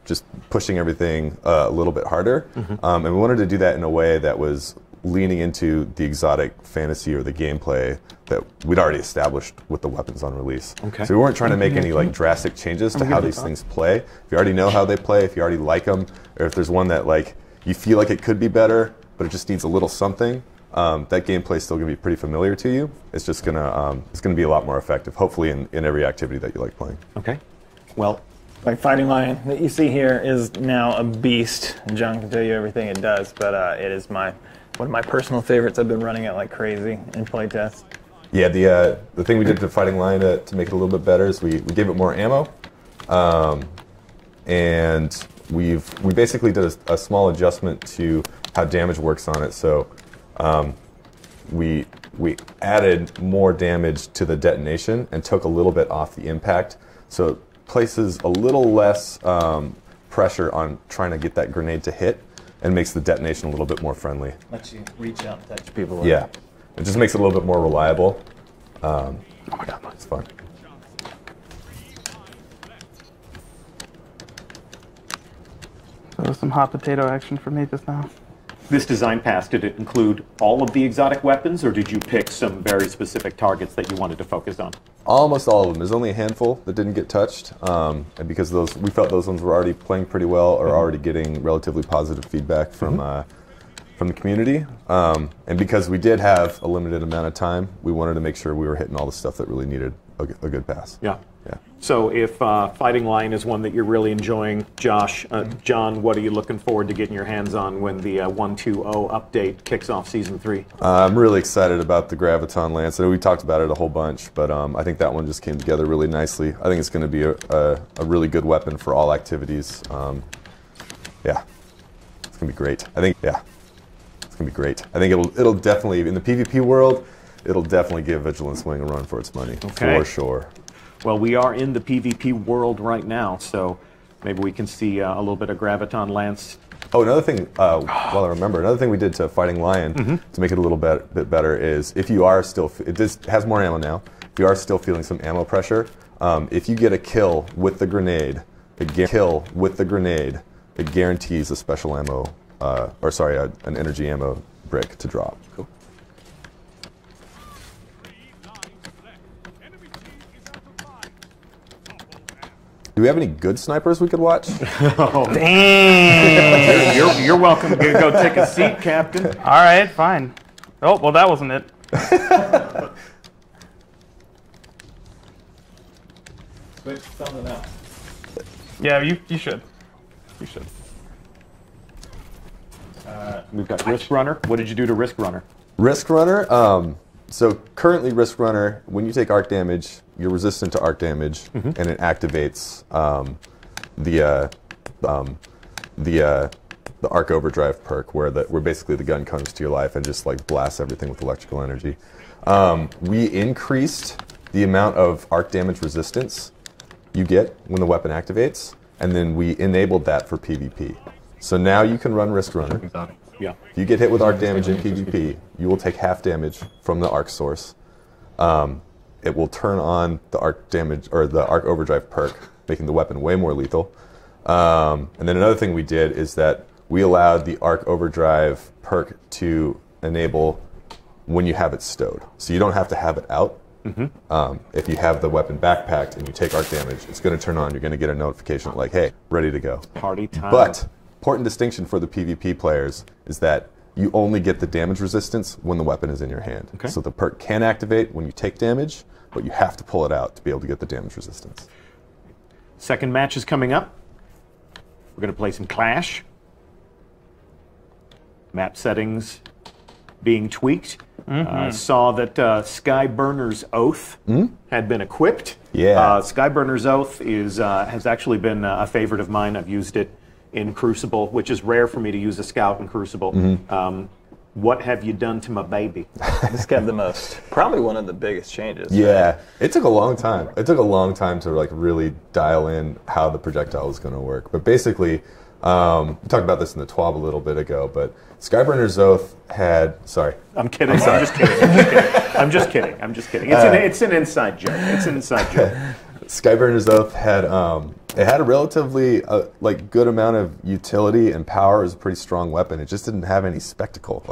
just pushing everything a little bit harder. And we wanted to do that in a way that was leaning into the exotic fantasy or the gameplay that we'd already established with the weapons on release. So we weren't trying to make any like drastic changes to how these things play. If you already know how they play, if you already like them, or if there's one that like you feel like it could be better, but it just needs a little something, that gameplay is still going to be pretty familiar to you. It's just gonna be a lot more effective, hopefully in every activity that you like playing. Okay. Well, like Fighting Lion that you see here is now a beast. John can tell you everything it does, but it is one of my personal favorites. I've been running it like crazy in playtest. Yeah, the thing we did to Fighting Lion to make it a little bit better is we gave it more ammo, and we basically did a small adjustment to how damage works on it. So we added more damage to the detonation and took a little bit off the impact. So it places a little less pressure on trying to get that grenade to hit and makes the detonation a little bit more friendly. Lets you reach out and touch people. Yeah. It just makes it a little bit more reliable. Oh my God, it's fun. So there's some hot potato action for me just now. this design pass, did it include all of the exotic weapons, or did you pick some very specific targets that you wanted to focus on? Almost all of them. There's only a handful that didn't get touched, and because we felt those ones were already playing pretty well, or already getting relatively positive feedback from the community, and because we did have a limited amount of time, we wanted to make sure we were hitting all the stuff that really needed a good pass. Yeah. So if Fighting Lion is one that you're really enjoying, Josh, John, what are you looking forward to getting your hands on when the 1.2.0 update kicks off Season 3? I'm really excited about the Graviton Lance. I know we talked about it a whole bunch, but I think that one just came together really nicely. I think it's going to be a really good weapon for all activities. Yeah, it's going to be great. It's going to be great. I think it'll definitely, in the PvP world, it'll definitely give Vigilance Wing a run for its money, for sure. Well, we are in the PvP world right now, so maybe we can see a little bit of Graviton Lance. Oh, another thing, while I remember, another thing we did to Fighting Lion to make it a little bit better is if you are still, it has more ammo now, if you are still feeling some ammo pressure, if you get a kill with the grenade, it guarantees a special ammo, an energy ammo brick to drop. Cool. Do we have any good snipers we could watch? Damn! You're welcome to go take a seat, Captain. All right, fine. Oh, well, that wasn't it. Switch something else. Yeah, you should. You should. We've got Risk Runner. What did you do to Risk Runner? Risk Runner, so currently Risk Runner, when you take arc damage, you're resistant to arc damage, and it activates the arc overdrive perk, where basically the gun comes to your life and just like blasts everything with electrical energy. We increased the amount of arc damage resistance you get when the weapon activates, and then we enabled that for PvP. So now you can run Risk Runner. Yeah. If you get hit with arc damage in PvP, you will take half damage from the arc source. It will turn on the arc damage or the arc overdrive perk, making the weapon way more lethal. And then another thing we did is that we allowed the arc overdrive perk to enable when you have it stowed. So you don't have to have it out. If you have the weapon backpacked and you take arc damage, it's going to turn on. You're going to get a notification like, hey, ready to go. Party time. But important distinction for the PvP players is that you only get the damage resistance when the weapon is in your hand. Okay. So the perk can activate when you take damage, but you have to pull it out to be able to get the damage resistance. Second match is coming up. We're going to play some Clash. Map settings being tweaked. Saw that Skyburner's Oath had been equipped. Yeah. Skyburner's Oath has actually been a favorite of mine. I've used it in Crucible, which is rare for me to use a scout in Crucible. What have you done to my baby? This got the most, probably one of the biggest changes. Yeah, it took a long time. It took a long time to like really dial in how the projectile was going to work. But basically, we talked about this in the TWAB a little bit ago, but Skyburner's Oath had, sorry. I'm kidding. I'm just kidding. I'm just kidding. I'm just kidding. It's an inside joke. It's an inside joke. Skyburner's Oath had it had a relatively like good amount of utility and power. It was a pretty strong weapon. It just didn't have any spectacle.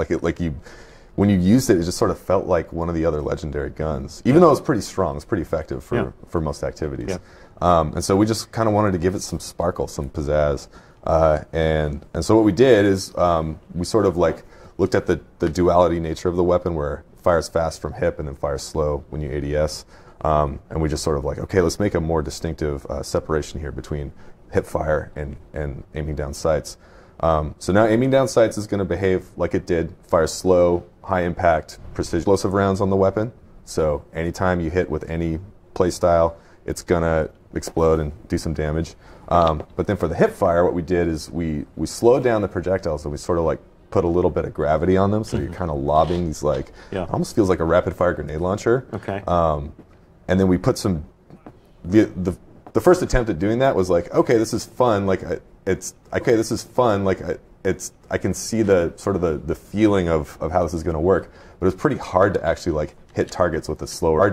When you used it, it just sort of felt like one of the other legendary guns. Even though it was pretty strong, it's pretty effective for most activities. Yeah. And so we just kind of wanted to give it some sparkle, some pizzazz. And so what we did is we sort of like looked at the duality nature of the weapon, where it fires fast from hip and then fires slow when you ADS. And we just sort of like, okay, let's make a more distinctive separation here between hip fire and aiming down sights. So now aiming down sights is going to behave like it did, fire slow, high impact, precision explosive rounds on the weapon. So anytime you hit with any play style, it's going to explode and do some damage. But then for the hip fire, what we did is we slowed down the projectiles, and we sort of like put a little bit of gravity on them, so you're kind of lobbing these like, almost feels like a rapid fire grenade launcher. Okay. And then we put some, the first attempt at doing that was like, okay, this is fun. Like this is fun. Like I can see the sort of the feeling of how this is going to work. But it was pretty hard to actually like hit targets with a slower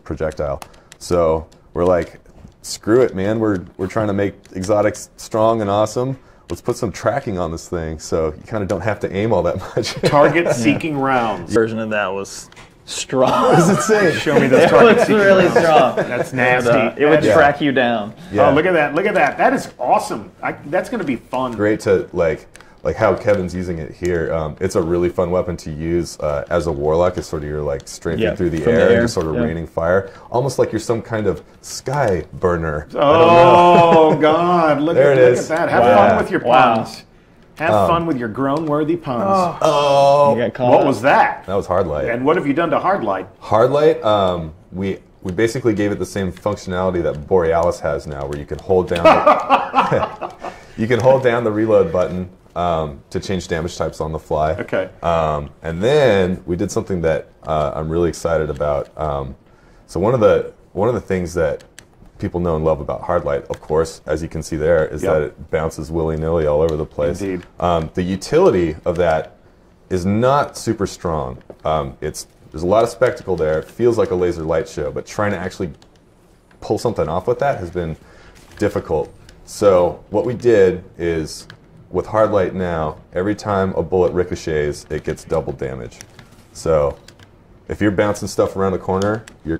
projectile. So we're like, screw it, man. We're trying to make exotics strong and awesome. Let's put some tracking on this thing, so you kind of don't have to aim all that much. Target-seeking rounds. Version of that was strong. It was insane. Show me those target-seeking rounds. Really strong. That's nasty. It would track you down. Yeah. Oh, look at that! Look at that! That is awesome. That's going to be fun. Great to like how Kevin's using it here. It's a really fun weapon to use as a warlock. It's sort of you're like strafing through the air, and you're sort of raining fire, almost like you're some kind of sky burner. Oh God! Look at that! Have fun with your puns. Wow. Have fun with your groan-worthy puns. Oh, what was that? That was Hardlight. And what have you done to Hardlight? Hardlight, we basically gave it the same functionality that Borealis has now, where you can hold down the reload button to change damage types on the fly. Okay. And then we did something that I'm really excited about. So one of the things that people know and love about Hardlight, of course, as you can see there, is that it bounces willy-nilly all over the place. Indeed. The utility of that is not super strong. There's a lot of spectacle there. It feels like a laser light show, but trying to actually pull something off with that has been difficult. So what we did is, with Hardlight now, every time a bullet ricochets, it gets double damage. So if you're bouncing stuff around the corner, you're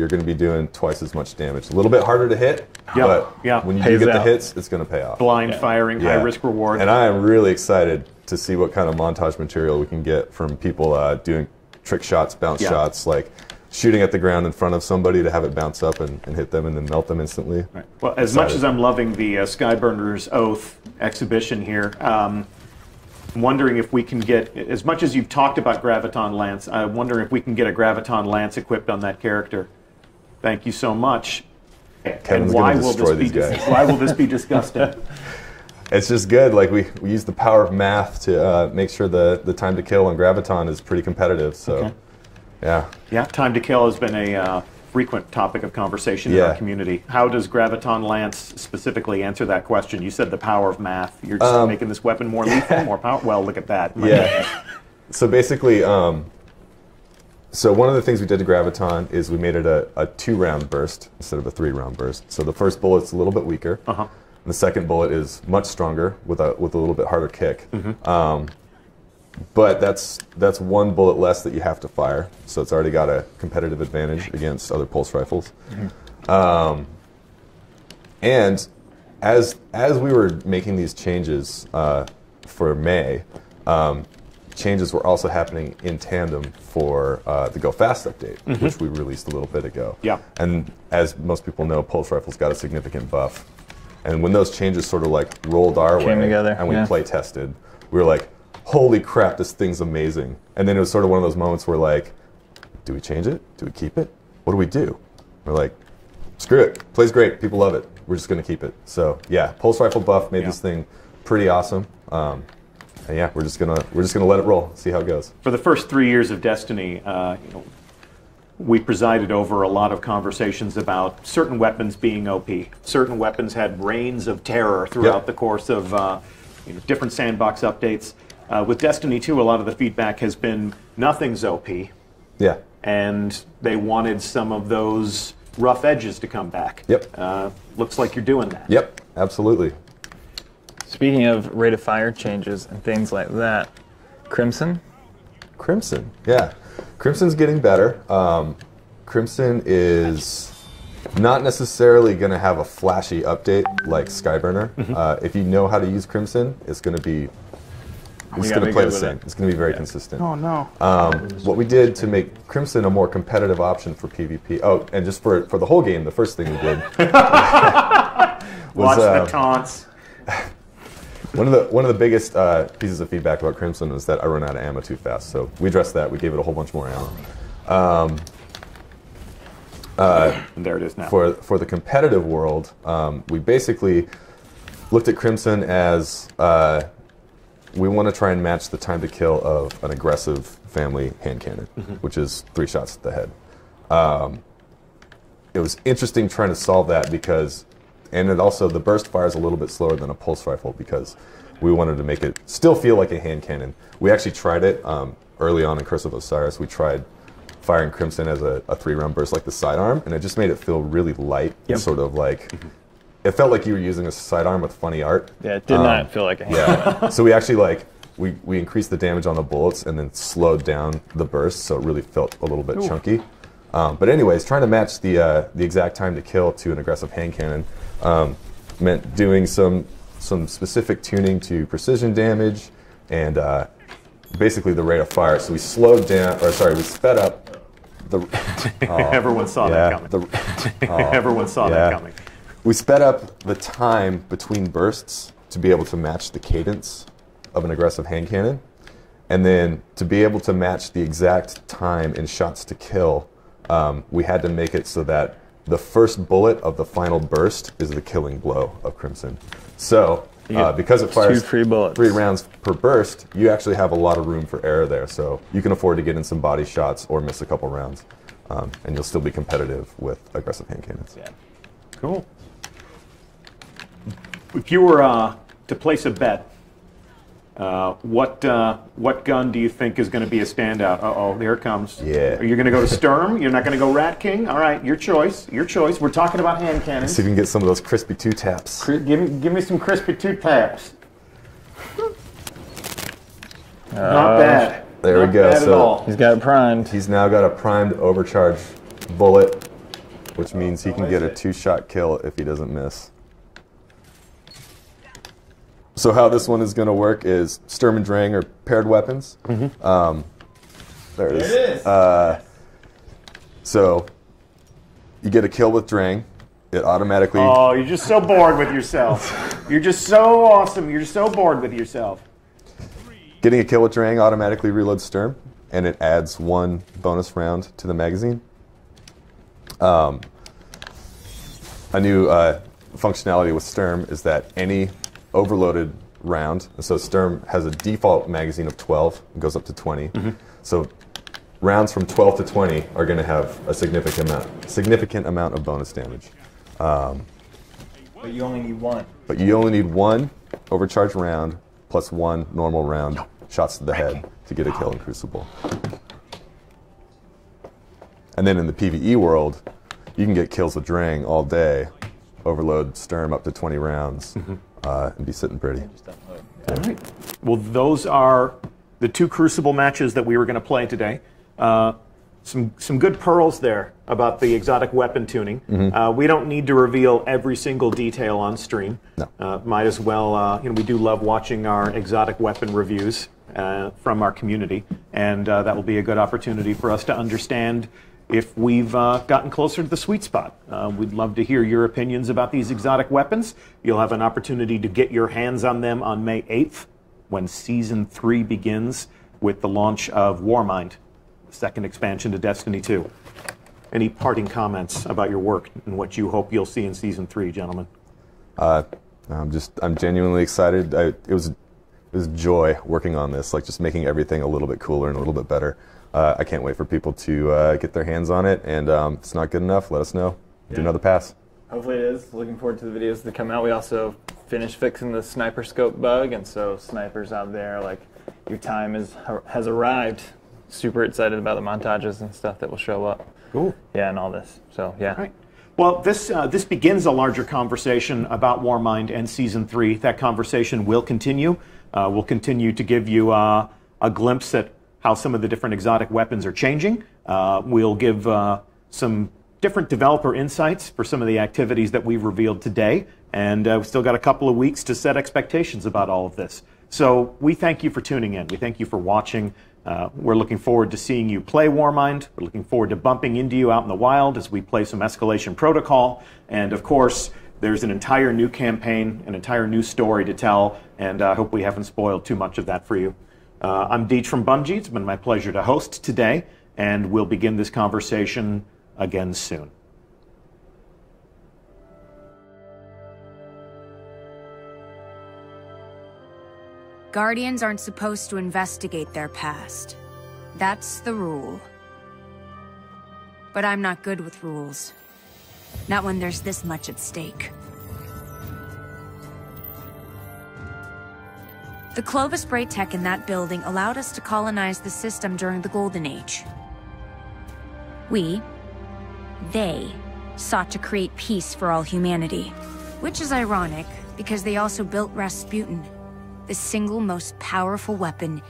going to be doing twice as much damage. A little bit harder to hit, but when you do get the hits, it's going to pay off. Blind firing, high risk reward. And I am really excited to see what kind of montage material we can get from people doing trick shots, bounce shots, like shooting at the ground in front of somebody to have it bounce up and hit them and then melt them instantly. Right. Well, as much as I'm loving the Skyburner's Oath exhibition here, I'm wondering if we can get, as much as you've talked about Graviton Lance, I'm wondering if we can get a Graviton Lance equipped on that character. Thank you so much. Kevin's going to destroy these guys. Why will this be disgusting? It's just good. Like we use the power of math to make sure the time to kill on Graviton is pretty competitive. So, yeah, time to kill has been a frequent topic of conversation in our community. How does Graviton Lance specifically answer that question? You said the power of math. You're just making this weapon more lethal, more power. Well, look at that. So basically, so one of the things we did to Graviton is we made it a 2-round burst instead of a 3-round burst. So the first bullet's a little bit weaker. And the second bullet is much stronger with a little bit harder kick. But that's one bullet less that you have to fire, so it's already got a competitive advantage against other pulse rifles. And as we were making these changes for May, changes were also happening in tandem for the Go Fast update, which we released a little bit ago. And as most people know, pulse rifles got a significant buff. And when those changes sort of like rolled our way and we play tested, we were like, holy crap, this thing's amazing. And then it was sort of one of those moments where like, do we change it? Do we keep it? What do we do? We're like, screw it. Plays great. People love it. We're just going to keep it. So yeah, pulse rifle buff made this thing pretty awesome. And yeah, we're just gonna let it roll, see how it goes. For the first 3 years of Destiny, we presided over a lot of conversations about certain weapons being OP. Certain weapons had reigns of terror throughout the course of different sandbox updates. With Destiny 2, a lot of the feedback has been nothing's OP. And they wanted some of those rough edges to come back. Looks like you're doing that. Absolutely. Speaking of rate of fire changes and things like that, Crimson, yeah. Crimson's getting better. Crimson is not necessarily going to have a flashy update like Skyburner. If you know how to use Crimson, it's going to be play the same. It's going to be very consistent. Oh no. What we did to make Crimson a more competitive option for PvP. Oh, and just for the whole game, the first thing we did was watch the taunts. One of the biggest pieces of feedback about Crimson was that I run out of ammo too fast. So we addressed that. We gave it a whole bunch more ammo. And there it is now. For the competitive world, we basically looked at Crimson as we want to try and match the time to kill of an aggressive family hand cannon, which is 3 shots at the head. It was interesting trying to solve that because, and it also, the burst fires a little bit slower than a pulse rifle because we wanted to make it still feel like a hand cannon. We actually tried it early on in Curse of Osiris. We tried firing Crimson as a 3-round burst like the sidearm, and it just made it feel really light, sort of like, it felt like you were using a sidearm with funny art. Yeah, it did not feel like a hand. So we actually we increased the damage on the bullets and then slowed down the burst, so it really felt a little bit chunky. But anyways, trying to match the exact time to kill to an aggressive hand cannon meant doing some specific tuning to precision damage and basically the rate of fire. So we slowed down, or sorry, we sped up the. Everyone saw that coming. Everyone saw that coming. We sped up the time between bursts to be able to match the cadence of an aggressive hand cannon, and then to be able to match the exact time in shots to kill, we had to make it so that the first bullet of the final burst is the killing blow of Crimson. So because it fires 2 free bullets, 3 rounds per burst, you actually have a lot of room for error there. So you can afford to get in some body shots or miss a couple rounds, and you'll still be competitive with aggressive hand cannons. Cool. If you were to place a bet, what gun do you think is going to be a standout? Uh-oh, there it comes. Yeah. Are you going to go to Sturm? You're not going to go Rat King? All right, your choice. Your choice. We're talking about hand cannons. Let's see if we can get some of those crispy 2 taps. Give me some crispy 2 taps. Not bad. There we go. So he's got it primed. He's now got a primed overcharge bullet, which means he can get a 2-shot kill if he doesn't miss. So how this one is going to work is Sturm and Drang are paired weapons. There it is. So you get a kill with Drang. It automatically... Oh, you're just so bored with yourself. You're just so awesome. You're so bored with yourself. Getting a kill with Drang automatically reloads Sturm, and it adds 1 bonus round to the magazine. A new functionality with Sturm is that any overloaded round, so Sturm has a default magazine of 12, and goes up to 20. So rounds from 12 to 20 are going to have a significant amount of bonus damage. But you only need 1. But you only need 1 overcharged round plus 1 normal round shots to the head to get a kill in Crucible. And then in the PvE world, you can get kills with Drang all day, overload Sturm up to 20 rounds, and be sitting pretty. All right. Well, those are the 2 Crucible matches that we were going to play today. Some good pearls there about the exotic weapon tuning. We don't need to reveal every single detail on stream. No. Might as well, we do love watching our exotic weapon reviews from our community, and that will be a good opportunity for us to understand if we've gotten closer to the sweet spot. We'd love to hear your opinions about these exotic weapons. You'll have an opportunity to get your hands on them on May 8th when Season 3 begins with the launch of Warmind, the second expansion to Destiny 2. Any parting comments about your work and what you hope you'll see in Season 3, gentlemen? I'm genuinely excited. It was joy working on this, like just making everything a little bit cooler and a little bit better. I can't wait for people to get their hands on it, and if it's not good enough, let us know. Do another pass. Hopefully it is. Looking forward to the videos that come out. We also finished fixing the sniper scope bug, and so snipers out there, like, your time has arrived. Super excited about the montages and stuff that will show up. Cool. Yeah, and all this. So, yeah. All right. Well, this begins a larger conversation about Warmind and Season 3. That conversation will continue. We'll continue to give you a glimpse at how some of the different exotic weapons are changing. We'll give some different developer insights for some of the activities that we've revealed today, and we've still got a couple of weeks to set expectations about all of this. So we thank you for tuning in. We thank you for watching. We're looking forward to seeing you play Warmind. We're looking forward to bumping into you out in the wild as we play some Escalation Protocol. And of course, there's an entire new campaign, an entire new story to tell, and I hope we haven't spoiled too much of that for you. I'm Deej from Bungie. It's been my pleasure to host today, and we'll begin this conversation again soon. Guardians aren't supposed to investigate their past. That's the rule. But I'm not good with rules. Not when there's this much at stake. The Clovis Bray tech in that building allowed us to colonize the system during the Golden Age. They sought to create peace for all humanity. Which is ironic, because they also built Rasputin, the single most powerful weapon